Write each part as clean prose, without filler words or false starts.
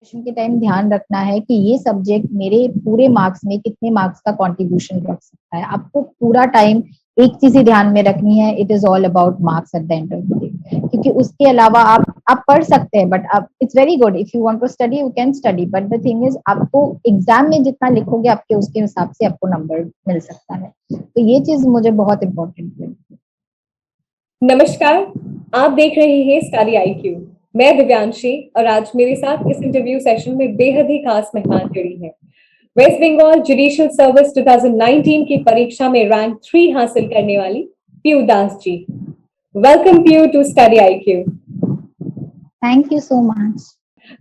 के टाइम ध्यान रखना है कि ये सब्जेक्ट मेरे पूरे मार्क्स में कितने मार्क्स का कंट्रीब्यूशन रख सकता है। आपको पूरा टाइम एक चीज ही ध्यान में रखनी है, it is all about marks at the end of the day. क्योंकि उसके अलावा आप पढ़ सकते हैं, बट आप it's very good if you want to study you can study, but the thing is आपको एग्जाम में जितना लिखोगे आपके उसके हिसाब से आपको नंबर मिल सकता है। तो ये चीज मुझे बहुत इंपॉर्टेंट लगी। नमस्कार, आप देख रहे हैं स्टडी आईक्यू। मैं दिव्यांशी और आज मेरे साथ इस इंटरव्यू सेशन में बेहद ही खास मेहमान जुड़ी हैं। वेस्ट बंगाल जुडिशियल सर्विस 2019 की परीक्षा में रैंक 3 हासिल करने वाली Piyu Das ji. Welcome Piyu to study IQ. Thank you so much.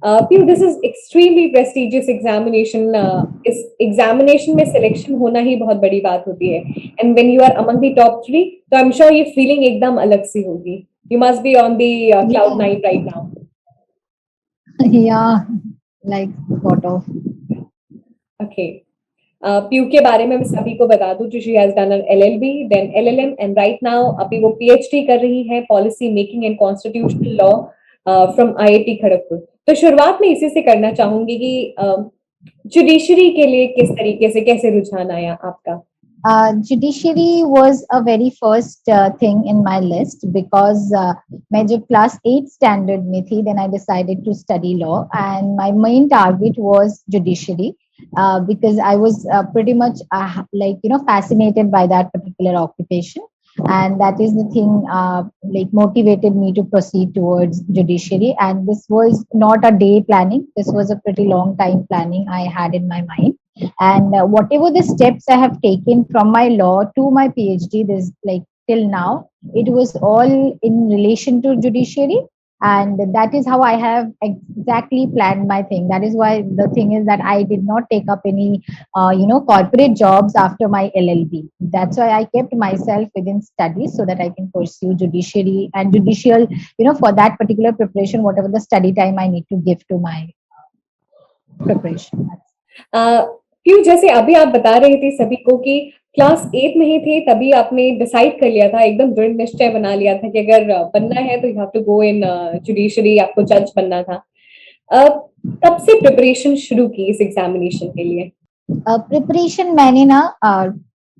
Piyu, this is extremely prestigious examination. इस एग्जामिनेशन में सिलेक्शन होना ही बहुत बड़ी बात होती है, and when you are among the top 3 तो आई एम श्योर ये फीलिंग एकदम अलग सी होगी। You must be on the cloud nine right now. Yeah, like sort of. Okay. Piyu के बारे में मैं सभी को बता दूं, she has done an LLB, then LLM, and right now अभी वो पीएचडी कर रही है policy making and constitutional law from IIT Kharagpur. तो शुरुआत में इसी से करना चाहूंगी कि जुडिशरी के लिए किस तरीके से, कैसे रुझान आया आपका? Judiciary was a very first thing in my list because मैं जब class 8 standard में थी, then I decided to study law and my main target was judiciary because I was pretty much fascinated by that particular occupation, and that is the thing like motivated me to proceed towards judiciary. And this was not a day planning; this was a pretty long time planning I had in my mind. And whatever the steps I have taken from my law to my PhD, this like till now, it was all in relation to judiciary, and that is how I have exactly planned my thing. That is why the thing is that I did not take up any corporate jobs after my LLB. That's why I kept myself within studies so that I can pursue judiciary and judicial, for that particular preparation, whatever the study time I need to give to my preparation. क्यों, जैसे अभी आप बता रहे थे सभी को कि क्लास 8 में ही थे तभी आपने डिसाइड कर लिया था, एकदम दृढ़ निश्चय बना लिया था कि अगर बनना है तो you have to go in judiciary, आपको जज बनना था। कब से प्रिपरेशन शुरू की इस एग्जामिनेशन के लिए? प्रिपरेशन मैंने ना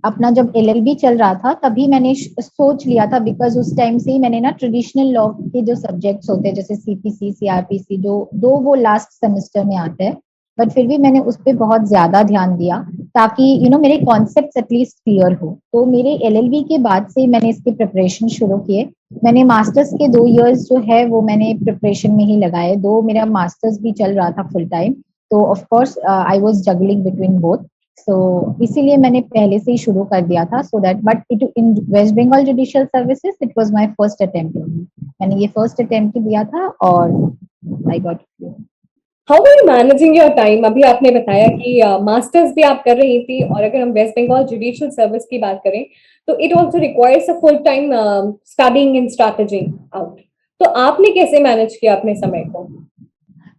अपना जब एलएलबी चल रहा था तभी मैंने सोच लिया था, बिकॉज उस टाइम से ही मैंने ना ट्रेडिशनल लॉ के जो सब्जेक्ट्स होते हैं जैसे सीपीसी सीआरपीसी जो दो वो लास्ट सेमेस्टर में आते हैं, बट फिर भी मैंने उस पर बहुत ज्यादा ध्यान दिया ताकि मेरे कॉन्सेप्ट्स एटलीस्ट क्लियर हो। तो मेरे एलएलबी के बाद से मैंने इसकी प्रिपरेशन शुरू किए। मैंने मास्टर्स के 2 इयर्स जो है वो मैंने प्रिपरेशन में ही लगाए, दो मेरा मास्टर्स भी चल रहा था फुल टाइम, तो of course I was juggling between both. So इसीलिए मैंने पहले से ही शुरू कर दिया था, so that but it in West Bengal judicial services it was my first attempt. मैंने ये फर्स्ट अटेम्प्ट दिया था और I got. How are you managing your time? अभी आपने बताया कि मास्टर्स भी आप कर रही थी, और अगर हम वेस्ट बंगाल जुडिशियल सर्विस की बात करें तो it also requires a full time studying and strategising out. तो आपने कैसे मैनेज किया अपने समय को?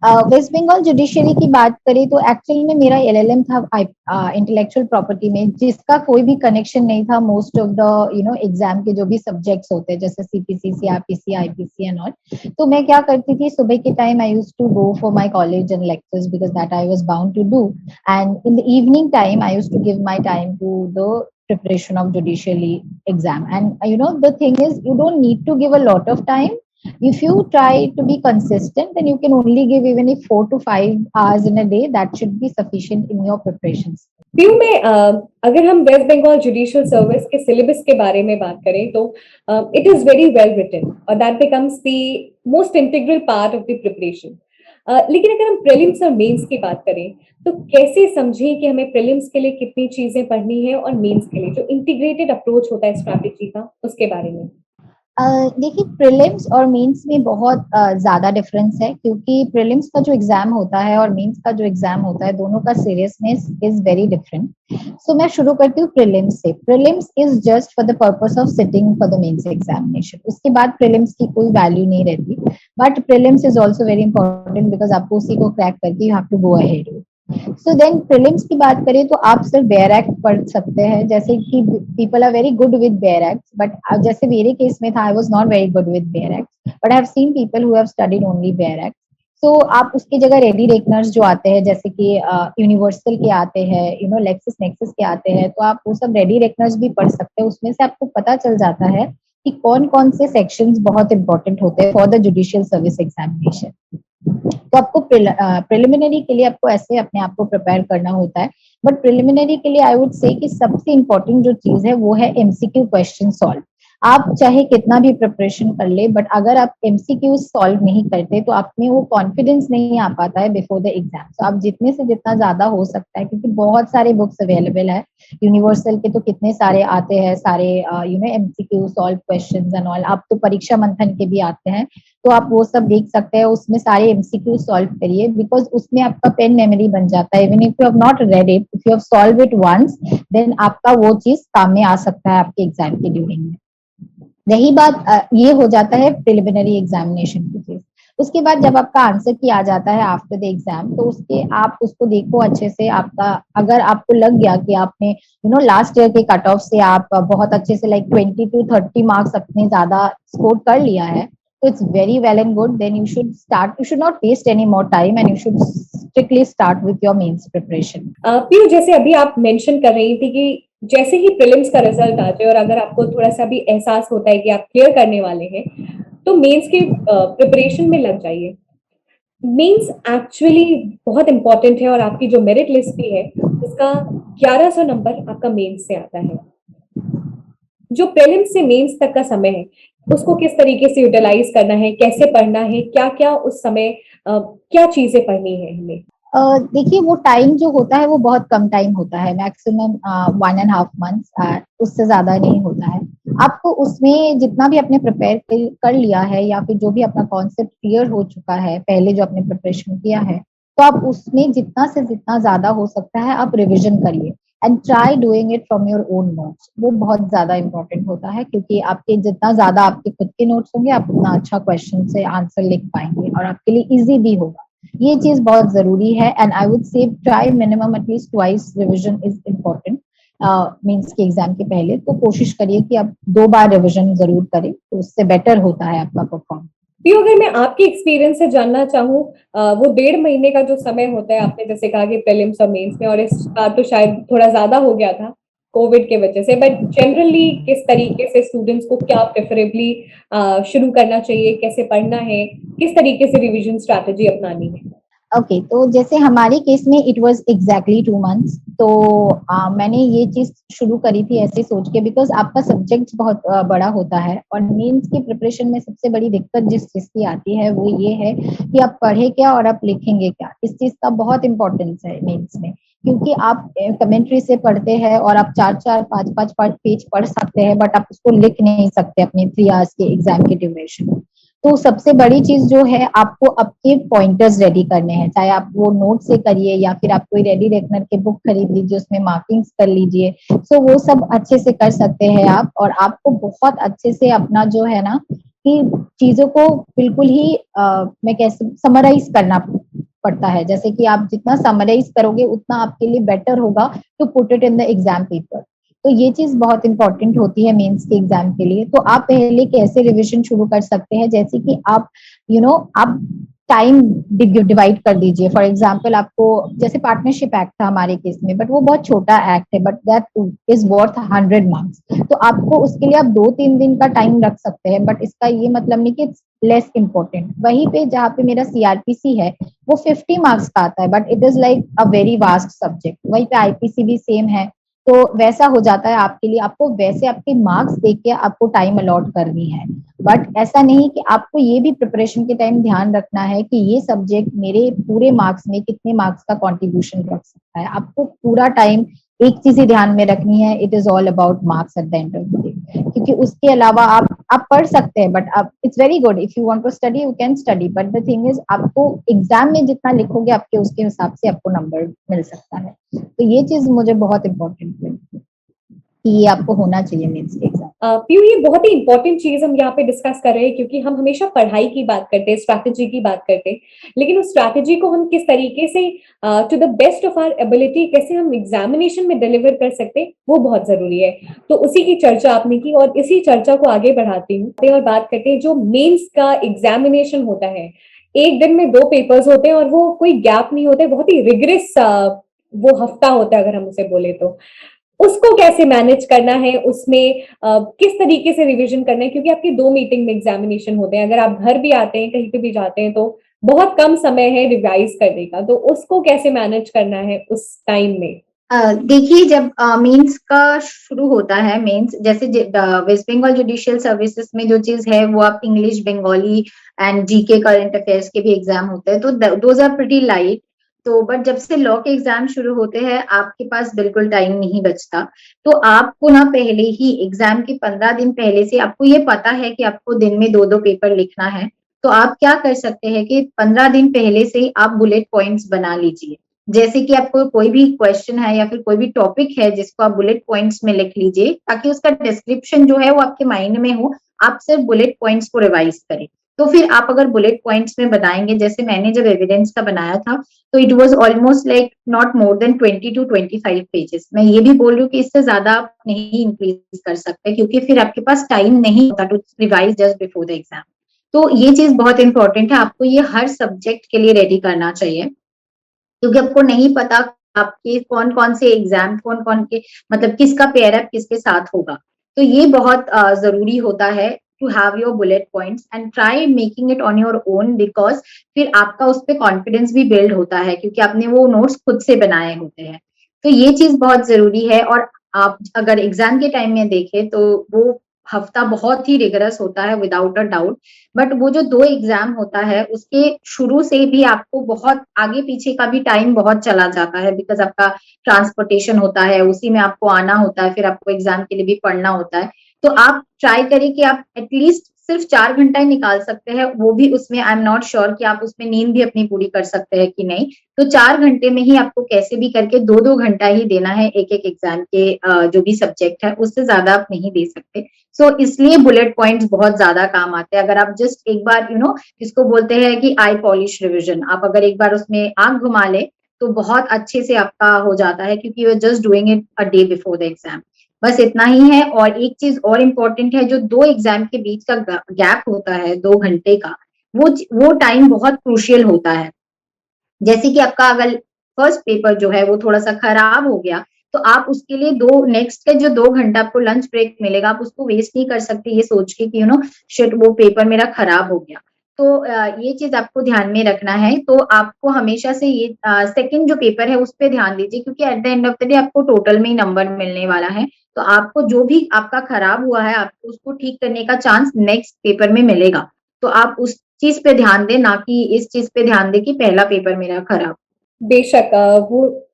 वेस्ट बंगाल जुडिशरी की बात करें तो एक्चुअली में मेरा एलएलएम था इंटेलेक्चुअल प्रॉपर्टी में, जिसका कोई भी कनेक्शन नहीं था मोस्ट ऑफ द एग्जाम के जो भी सब्जेक्ट्स होते हैं जैसे CPC CrPC IPC and all. तो मैं क्या करती थी, सुबह के time I used to go for my college and lectures because that I was bound to do, and in the evening time I used to give my time to the preparation of judiciary exam. And the thing is you don't need to give a lot of time. If you try to be consistent, then you can only give even if 4 to 5 hours in a day. That should be sufficient in your preparations. PU में अगर हम West Bengal judicial service के syllabus के बारे में बात करें तो it is very well written और that becomes the most integral part of the preparation. लेकिन अगर हम प्रीलिम्स और मेंस की बात करें तो कैसे समझें कि हमें प्रीलिम्स के लिए कितनी चीजें पढ़नी है और मेंस के लिए जो इंटीग्रेटेड अप्रोच होता है स्ट्रैटेजी का, उसके बारे में? देखिए प्रीलिम्स और मेंस में बहुत ज्यादा डिफरेंस है, क्योंकि प्रीलिम्स का जो एग्जाम होता है और मेंस का जो एग्जाम होता है दोनों का seriousness is very different. So मैं शुरू करती हूँ प्रीलिम्स से। Prelims is just for the purpose of sitting for the mains examination, उसके बाद प्रीलिम्स की कोई वैल्यू नहीं रहती। But prelims is also very important because आपको उसी को क्रैक करके you have to go ahead. So then prelims की बात करें तो आप सिर्फ बेयर एक्ट पढ़ सकते हैं, जैसे कि people are very good with bare act, but जैसे मेरे केस में था I was not very good with bare act, but I have seen people who have studied only bare act. So आप उसकी जगह रेडी रेकनर्स जो आते हैं, जैसे कि यूनिवर्सल के आते हैं, लेक्सिस नेक्सिस के आते हैं, तो आप वो सब रेडी रेकनर्स भी पढ़ सकते हैं। उसमें से आपको पता चल जाता है कि कौन कौन से सेक्शंस बहुत इंपॉर्टेंट होते हैं for the judicial service examination. तो आपको प्रिलिमिनरी के लिए आपको ऐसे अपने आप को प्रिपेयर करना होता है। बट प्रिलिमिनरी के लिए आई वुड से कि सबसे इम्पोर्टेंट जो चीज है वो है एमसीक्यू क्वेश्चन सॉल्व। आप चाहे कितना भी प्रिपरेशन कर ले, बट अगर आप एमसीक्यू सॉल्व नहीं करते तो आप में वो कॉन्फिडेंस नहीं आ पाता है बिफोर द एग्जाम। तो आप जितने से जितना ज्यादा हो सकता है, क्योंकि बहुत सारे बुक्स अवेलेबल है यूनिवर्सल के, तो कितने सारे आते हैं सारे MCQ solve questions and all. आप तो परीक्षा मंथन के भी आते हैं, तो आप वो सब देख सकते हैं, उसमें सारे एमसीक्यू सॉल्व करिए, बिकॉज उसमें आपका पेन मेमोरी बन जाता है। Even if you have not read it, if you have solved it once, then आपका वो चीज काम में आ सकता है आपके एग्जाम के ड्यूरिंग में। रही बात ये हो जाता है प्रिलिमिनरी एग्जामिनेशन की चीज। उसके बाद जब आपका आंसर की आ जाता है आफ्टर द एग्जाम, तो उसके आप उसको देखो अच्छे से। आपका अगर आपको लग गया कि आपने लास्ट ईयर के कट ऑफ से आप बहुत अच्छे से लाइक 20 to 30 मार्क्स अपने ज्यादा स्कोर कर लिया है, तो it's very well and good. Then you should not waste any more time and you should strictly start with your mains preparation. Piyu, जैसे अभी आप मेंशन कर रही थी कि जैसे ही प्रीलिम्स का रिजल्ट आ जाए और अगर आपको थोड़ा सा भी एहसास होता है कि आप क्लियर करने वाले हैं, तो मेंस के प्रिपरेशन में लग जाइए। मेंस एक्चुअली बहुत इंपॉर्टेंट है और आपकी जो मेरिट लिस्ट भी है उसका 1100 नंबर आपका मेंस से आता है। जो प्रीलिम्स से मेंस तक का समय है उसको किस तरीके से यूटिलाइज करना है, कैसे पढ़ना है, क्या क्या उस समय क्या चीजें पढ़नी है हमें? देखिए, वो टाइम जो होता है वो बहुत कम टाइम होता है, मैक्सिमम 1.5 months, उससे ज्यादा नहीं होता है। आपको उसमें जितना भी आपने प्रिपेयर कर लिया है या फिर जो भी अपना कॉन्सेप्ट क्लियर हो चुका है पहले जो आपने प्रिपरेशन किया है, तो आप उसमें जितना से जितना ज्यादा हो सकता है आप रिविजन करिए and try doing it from your own notes. वो बहुत ज्यादा इंपॉर्टेंट होता है, क्योंकि आपके जितना ज्यादा आपके खुद के नोट्स होंगे, आप उतना अच्छा क्वेश्चन से आंसर लिख पाएंगे और आपके लिए इजी भी होगा। ये चीज बहुत जरूरी है and I would say try minimum at least twice revision is important. Means के एग्जाम के पहले तो कोशिश करिए कि आप 2 बार रिविजन जरूर करें, तो उससे बेटर होता है आपका परफॉर्म। भी अगर मैं आपके एक्सपीरियंस से जानना चाहूँ, वो 1.5 महीने का जो समय होता है, आपने जैसे कहा कि प्रीलिम्स और मेंस में, और इस बार तो शायद थोड़ा ज्यादा हो गया था कोविड के वजह से, बट जनरली किस तरीके से स्टूडेंट्स को क्या प्रेफरेबली शुरू करना चाहिए, कैसे पढ़ना है, किस तरीके से रिवीजन स्ट्रैटेजी अपनानी है? ओके, तो जैसे हमारे केस में इट वाज एग्जैक्टली 2 months। तो मैंने ये चीज शुरू करी थी ऐसे सोच के, बिकॉज आपका सब्जेक्ट बहुत बड़ा होता है और मेंस की प्रिपरेशन में सबसे बड़ी दिक्कत जिस चीज की आती है वो ये है कि आप पढ़े क्या और आप लिखेंगे क्या। इस चीज का बहुत इंपॉर्टेंस है मेंस में, क्योंकि आप कमेंट्री से पढ़ते हैं और आप 4-4, 5-5 पेज पढ़ सकते हैं, बट आप उसको लिख नहीं सकते अपने 3 hours के एग्जाम के ड्यूरेशन में। तो सबसे बड़ी चीज जो है, आपको आपके पॉइंटर्स रेडी करने हैं, चाहे आप वो नोट से करिए या फिर आप कोई रेडी रेकनर के बुक खरीद लीजिए, उसमें मार्किंग्स कर लीजिए। सो वो सब अच्छे से कर सकते हैं आप, और आपको बहुत अच्छे से अपना जो है ना कि चीजों को बिल्कुल ही मैं कैसे समराइज करना पड़ता है। जैसे कि आप जितना समराइज करोगे उतना आपके लिए बेटर होगा to put it in the exam paper. तो ये चीज बहुत इंपॉर्टेंट होती है मेंस के एग्जाम के लिए। तो आप पहले कैसे रिवीजन शुरू कर सकते हैं, जैसे कि आप आप टाइम डिवाइड कर दीजिए। फॉर एग्जाम्पल, आपको जैसे पार्टनरशिप एक्ट था हमारे केस में, बट वो बहुत छोटा एक्ट है, but that is worth 100 marks. तो आपको उसके लिए आप 2-3 दिन का टाइम रख सकते हैं, बट इसका ये मतलब नहीं कि लेस इंपॉर्टेंट। वहीं पे जहाँ पे मेरा सीआरपीसी है वो 50 मार्क्स का आता है, but it is like a very vast subject. वहीं पे आईपीसी भी सेम है, तो वैसा हो जाता है आपके लिए। आपको वैसे आपके मार्क्स देख के आपको टाइम अलॉट करनी है, बट ऐसा नहीं कि आपको ये भी प्रिपरेशन के टाइम ध्यान रखना है कि ये सब्जेक्ट मेरे पूरे मार्क्स में कितने मार्क्स का कंट्रीब्यूशन रख सकता है। आपको पूरा टाइम एक चीज ही ध्यान में रखनी है, it is all about marks at the end of the day. क्योंकि उसके अलावा आप पढ़ सकते हैं, बट आप it's very good if you want to study you can study, but the thing is आपको एग्जाम में जितना लिखोगे आपके उसके हिसाब से आपको नंबर मिल सकता है। तो ये चीज मुझे बहुत इंपॉर्टेंट लगी कि ये आपको होना चाहिए मेंस के एग्जाम। पीयू, ये बहुत ही इंपॉर्टेंट चीज हम यहाँ पे डिस्कस कर रहे हैं, क्योंकि हम हमेशा पढ़ाई की बात करते हैं, स्ट्रैटेजी की बात करते हैं, लेकिन उस स्ट्रैटेजी को हम किस तरीके से to the best of our ability कैसे हम एग्जामिनेशन में डिलीवर कर सकते हैं, वो बहुत जरूरी है। तो उसी की चर्चा आपने की और इसी चर्चा को आगे बढ़ाती हूँ और बात करते हैं जो मेंस का एग्जामिनेशन होता है, एक दिन में 2 पेपर्स होते हैं और वो कोई गैप नहीं होते, बहुत ही रिगरस वो हफ्ता होता है अगर हम उसे बोले तो। उसको कैसे मैनेज करना है, उसमें किस तरीके से रिविज़न करना है, क्योंकि आपके 2 मीटिंग में एग्ज़ामिनेशन होते हैं, अगर आप घर भी आते हैं, कहीं पे भी जाते हैं, तो बहुत कम समय है रिवाइज़ करने का, तो उसको कैसे मैनेज करना है उस टाइम में? देखिए, जब मेंस का शुरू होता है, मेंस जैसे वेस्ट बंगाल जुडिशियल सर्विसेज में जो चीज है वो आप English, Bengali and GK current affairs के भी एग्जाम होते हैं, तो दोज आर प्रीटी लाइट। तो बट जब से लॉ के एग्जाम शुरू होते हैं आपके पास बिल्कुल टाइम नहीं बचता। तो आपको ना पहले ही एग्जाम के 15 दिन पहले से आपको ये पता है कि आपको दिन में दो दो पेपर लिखना है। तो आप क्या कर सकते हैं कि 15 दिन पहले से आप बुलेट पॉइंट्स बना लीजिए। जैसे कि आपको कोई भी क्वेश्चन है या फिर कोई भी टॉपिक है जिसको आप बुलेट पॉइंट्स में लिख लीजिए, ताकि उसका डिस्क्रिप्शन जो है वो आपके माइंड में हो, आप सिर्फ बुलेट पॉइंट्स को रिवाइज करें। तो फिर आप अगर बुलेट पॉइंट्स में बनाएंगे, जैसे मैंने जब एविडेंस का बनाया था, तो it was almost like not more than 20 to 25 pages. मैं ये भी बोल रही हूँ कि इससे ज्यादा आप नहीं इंक्रीज कर सकते, क्योंकि फिर आपके पास टाइम नहीं होता to revise just before the exam. तो ये चीज बहुत इंपॉर्टेंट है, आपको ये हर सब्जेक्ट के लिए रेडी करना चाहिए, क्योंकि आपको नहीं पता आपके कौन कौन से एग्जाम, कौन कौन के मतलब किसका पेयर अप किसके साथ होगा। तो ये बहुत जरूरी होता है to have your bullet points and try making it on your own, because फिर आपका उस पर कॉन्फिडेंस भी बिल्ड होता है, क्योंकि आपने वो नोट्स खुद से बनाए होते हैं। तो ये चीज बहुत जरूरी है। और आप अगर एग्जाम के टाइम में देखें तो वो हफ्ता बहुत ही रिगरस होता है विदाउट अ डाउट। बट वो जो दो एग्जाम होता है उसके शुरू से भी आपको बहुत आगे पीछे का भी टाइम बहुत चला जाता है, बिकॉज आपका ट्रांसपोर्टेशन होता है, उसी में आपको आना होता है, फिर आपको एग्जाम के लिए भी पढ़ना होता है। तो आप ट्राई करिए कि आप एटलीस्ट सिर्फ 4 घंटा ही निकाल सकते हैं, वो भी उसमें आई एम नॉट श्योर कि आप उसमें नींद भी अपनी पूरी कर सकते हैं कि नहीं। तो 4 घंटे में ही आपको कैसे भी करके दो दो घंटा ही देना है एक एक एग्जाम के जो भी सब्जेक्ट है, उससे ज्यादा आप नहीं दे सकते। सो इसलिए बुलेट पॉइंट्स बहुत ज्यादा काम आते हैं। अगर आप जस्ट एक बार जिसको बोलते हैं कि आई पॉलिश रिविजन, आप अगर एक बार उसमें आंख घुमा ले तो बहुत अच्छे से आपका हो जाता है, क्योंकि you are just doing it a day before the exam. बस इतना ही है। और एक चीज और इम्पोर्टेंट है, जो दो एग्जाम के बीच का गैप होता है 2 घंटे का, वो टाइम बहुत क्रूशियल होता है। जैसे कि आपका अगर फर्स्ट पेपर जो है वो थोड़ा सा खराब हो गया, तो आप उसके लिए दो नेक्स्ट के जो 2 घंटा आपको लंच ब्रेक मिलेगा, आप उसको वेस्ट नहीं कर सकते ये सोच के कि शिट वो पेपर मेरा खराब हो गया। तो ये चीज आपको ध्यान में रखना है। तो आपको हमेशा से ये सेकंड जो पेपर है उस पर ध्यान दीजिए, क्योंकि eight the end of the day आपको टोटल में ही नंबर मिलने वाला है। तो आपको जो भी आपका खराब हुआ है, आपको उसको ठीक करने का चांस नेक्स्ट पेपर में मिलेगा। तो आप उस चीज पे ध्यान दें, ना कि इस चीज पे ध्यान दें कि पहला पेपर मेरा खराब। बेशक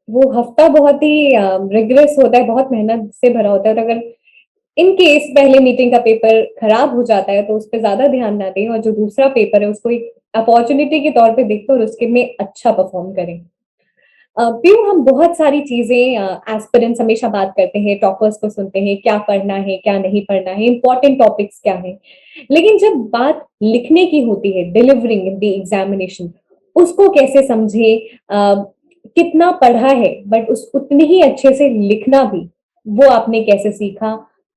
वो हफ्ता बहुत ही रिगरस होता है, बहुत मेहनत से भरा होता है, और अगर इन केस पहले मीटिंग का पेपर खराब हो जाता है तो उस पर ज्यादा ध्यान ना दें, और जो दूसरा पेपर है उसको एक अपॉर्चुनिटी के तौर पे देखें और उसके में अच्छा परफॉर्म करें। पीयू, हम बहुत सारी चीजें एस्पिरेंट्स हमेशा बात करते हैं, टॉपर्स को सुनते हैं, क्या पढ़ना है क्या नहीं पढ़ना है, इंपॉर्टेंट टॉपिक्स क्या है, लेकिन जब बात लिखने की होती है, डिलीवरिंग द एग्जामिनेशन, उसको कैसे समझे, कितना पढ़ा है बट उस उतनी ही अच्छे से लिखना भी, वो आपने कैसे सीखा?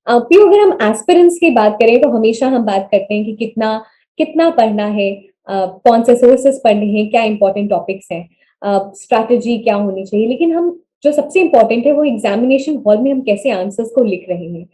पीयू, अगर हम एस्पिरेंट्स की बात करें तो हमेशा हम बात करते हैं कि कितना कितना पढ़ना है, कौन से सोर्सेस पढ़ने हैं, क्या इंपॉर्टेंट टॉपिक्स हैं, स्ट्रैटेजी क्या होनी चाहिए, लेकिन हम जो सबसे इंपॉर्टेंट है वो एग्जामिनेशन हॉल में हम कैसे आंसर्स को लिख रहे हैं।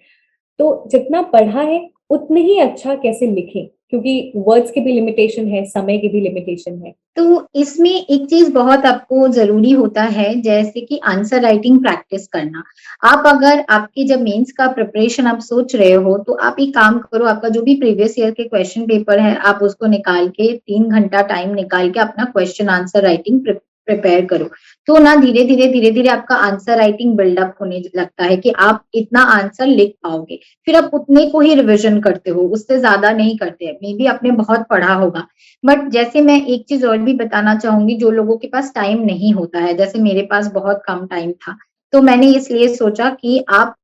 तो जितना पढ़ा है उतने ही अच्छा कैसे लिखें, क्योंकि वर्ड्स की भी लिमिटेशन है, समय की भी लिमिटेशन है। तो इसमें एक चीज बहुत आपको जरूरी होता है, जैसे कि आंसर राइटिंग प्रैक्टिस करना। आप अगर आपके जब मेंस का प्रिपरेशन आप सोच रहे हो, तो आप एक काम करो, आपका जो भी प्रीवियस ईयर के क्वेश्चन पेपर है आप उसको निकाल के 3 घंटा टाइम निकाल के अपना क्वेश्चन आंसर राइटिंग प्रिपेयर करो। तो ना धीरे धीरे आपका आंसर राइटिंग बिल्डअप होने लगता है कि आप इतना आंसर लिख पाओगे। फिर आप उतने को ही रिविजन करते हो, उससे ज्यादा नहीं करते। मे बी आपने बहुत पढ़ा होगा, बट जैसे मैं एक चीज और भी बताना चाहूंगी, जो लोगों के पास टाइम नहीं होता है, जैसे मेरे पास बहुत कम टाइम था, तो मैंने इसलिए सोचा कि आप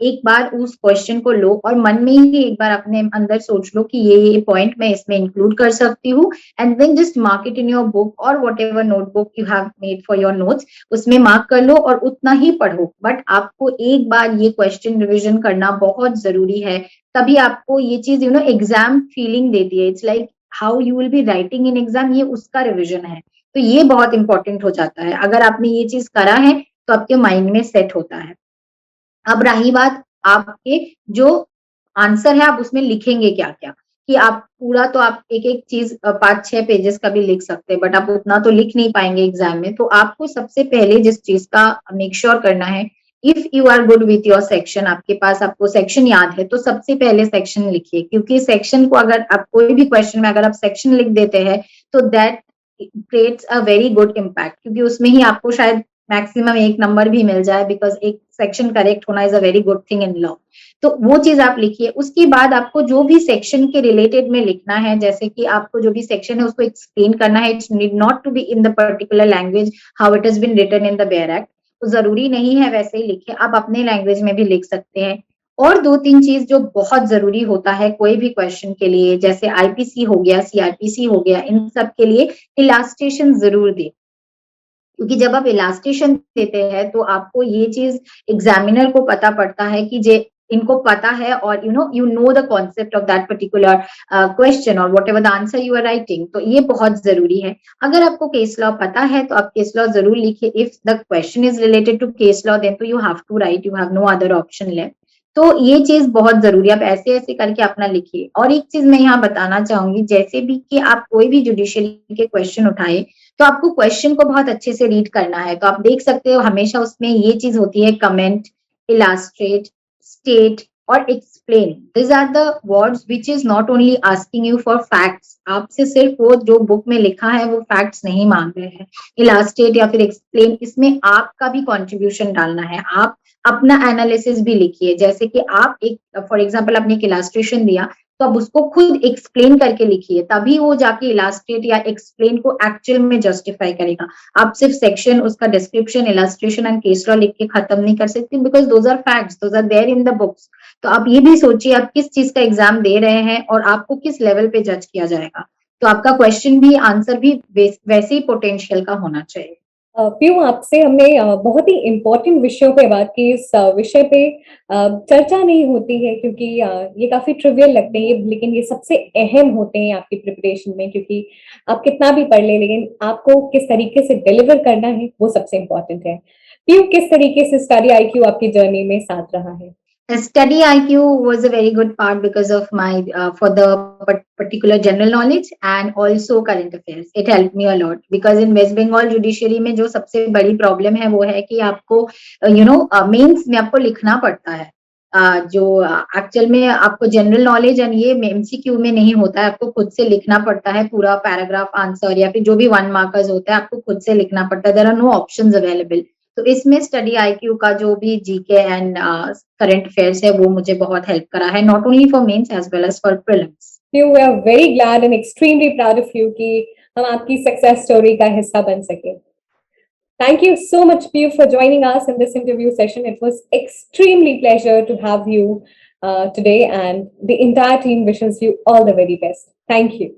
एक बार उस क्वेश्चन को लो और मन में ही एक बार अपने अंदर सोच लो कि ये पॉइंट मैं इसमें इंक्लूड कर सकती हूँ, and then just mark it in your book और whatever notebook you have made for your notes, उसमें मार्क कर लो और उतना ही पढ़ो। बट आपको एक बार ये क्वेश्चन रिविजन करना बहुत जरूरी है, तभी आपको ये चीज एग्जाम फीलिंग देती है। It's like how you will be writing in exam, ये उसका रिविजन है। तो ये बहुत इंपॉर्टेंट हो जाता है, अगर आपने ये चीज करा है तो आपके माइंड में सेट होता है। अब रही बात आपके जो आंसर है, आप उसमें लिखेंगे क्या क्या, कि आप पूरा तो आप एक एक चीज 5-6 पेजेस का भी लिख सकते हैं, बट आप उतना तो लिख नहीं पाएंगे एग्जाम में। तो आपको सबसे पहले जिस चीज का मेक श्योर करना है, if you are good with your section, आपके पास आपको सेक्शन याद है, तो सबसे पहले सेक्शन लिखिए, क्योंकि सेक्शन को अगर आप कोई भी क्वेश्चन में अगर आप सेक्शन लिख देते हैं तो that creates a very good impact, क्योंकि उसमें ही आपको शायद मैक्सिमम 1 नंबर भी मिल जाए, बिकॉज एक सेक्शन करेक्ट होना is a very good thing in law. तो वो चीज आप लिखिए। उसके बाद आपको जो भी सेक्शन के रिलेटेड में लिखना है, जैसे कि आपको जो भी सेक्शन है उसको एक्सप्लेन करना है, it's need not to be in the particular language how it has been written in the bare act, तो जरूरी नहीं है वैसे ही लिखे, आप अपने लैंग्वेज में भी लिख सकते हैं। और 2-3 चीज जो बहुत जरूरी होता है कोई भी क्वेश्चन के लिए, जैसे आईपीसी हो गया, सीआरपीसी हो गया, इन सब के लिए इलास्ट्रेशन जरूर दे, क्योंकि जब आप इलास्ट्रेशन देते हैं तो आपको ये चीज एग्जामिनर को पता पड़ता है कि जे इनको पता है, और you know the concept of that particular question और whatever the answer you are writing, तो ये बहुत जरूरी है। अगर आपको केस लॉ पता है तो आप केस लॉ जरूर लिखिए। If the question is related to case law then तो you have to write, you have no other option left. तो ये चीज बहुत जरूरी है, आप ऐसे ऐसे करके अपना लिखिए। और एक चीज मैं यहाँ बताना चाहूंगी, जैसे भी कि आप कोई भी जुडिशियरी के क्वेश्चन उठाए तो आपको क्वेश्चन को बहुत अच्छे से रीड करना है। तो आप देख सकते हो हमेशा उसमें ये चीज होती है, कमेंट, इलास्ट्रेट, स्टेट और explain. This are the words which is not only asking you for facts, आपसे सिर्फ वो जो बुक में लिखा है वो फैक्ट्स नहीं मांग रहे हैं। इलास्ट्रेट या फिर एक्सप्लेन, इसमें आपका भी कॉन्ट्रीब्यूशन डालना है, आप अपना एनालिसिस भी लिखिए। जैसे कि आप एक फॉर एग्जाम्पल आपने एक इलास्ट्रेशन दिया, तो अब उसको खुद एक्सप्लेन करके लिखिए, तभी वो जाके इलास्ट्रेट या एक्सप्लेन को एक्चुअल में जस्टिफाई करेगा। आप सिर्फ सेक्शन, उसका description, illustration and case law लिख के खत्म नहीं कर सकते, because those are facts, those are there in the books. तो आप ये भी सोचिए आप किस चीज का एग्जाम दे रहे हैं और आपको किस लेवल पे जज किया जाएगा, तो आपका क्वेश्चन भी, आंसर भी वैसे ही पोटेंशियल का होना चाहिए। पीयू, आपसे हमने बहुत ही इम्पोर्टेंट विषयों पे बात की। इस विषय पे चर्चा नहीं होती है क्योंकि ये काफी ट्रिवियल लगते हैं, लेकिन ये सबसे अहम होते हैं आपकी प्रिपरेशन में, क्योंकि आप कितना भी पढ़ लें लेकिन आपको किस तरीके से डिलीवर करना है वो सबसे इम्पोर्टेंट है। पीयू, किस तरीके से स्टडी आईक्यू आपकी जर्नी में साथ रहा है? Study IQ was a very good part because of my for the particular general knowledge and also current affairs. It helped me a lot because in West Bengal judiciary में जो सबसे बड़ी problem है वो है कि आपको मेंस में आपको लिखना पड़ता है। जो एक्चुअल में आपको जनरल नॉलेज एंड ये एमसीक्यू में नहीं होता है, आपको खुद से लिखना पड़ता है पूरा पैराग्राफ आंसर, या फिर जो भी 1 मार्कर्स होता है आपको खुद से लिखना पड़ता है। There are no options available. तो इसमें स्टडी आईक्यू का जो भी जीके एंड करंट अफेयर्स है वो मुझे बहुत हेल्प करा है, not only for mains as well as for prelims. पीयू, we are very glad and extremely proud of you कि हम आपकी सक्सेस स्टोरी का हिस्सा बन सके। Thank you so much, Piyush, for joining us in this interview session. It was extremely pleasure to have you today, and the entire team wishes you all the very best. Thank you.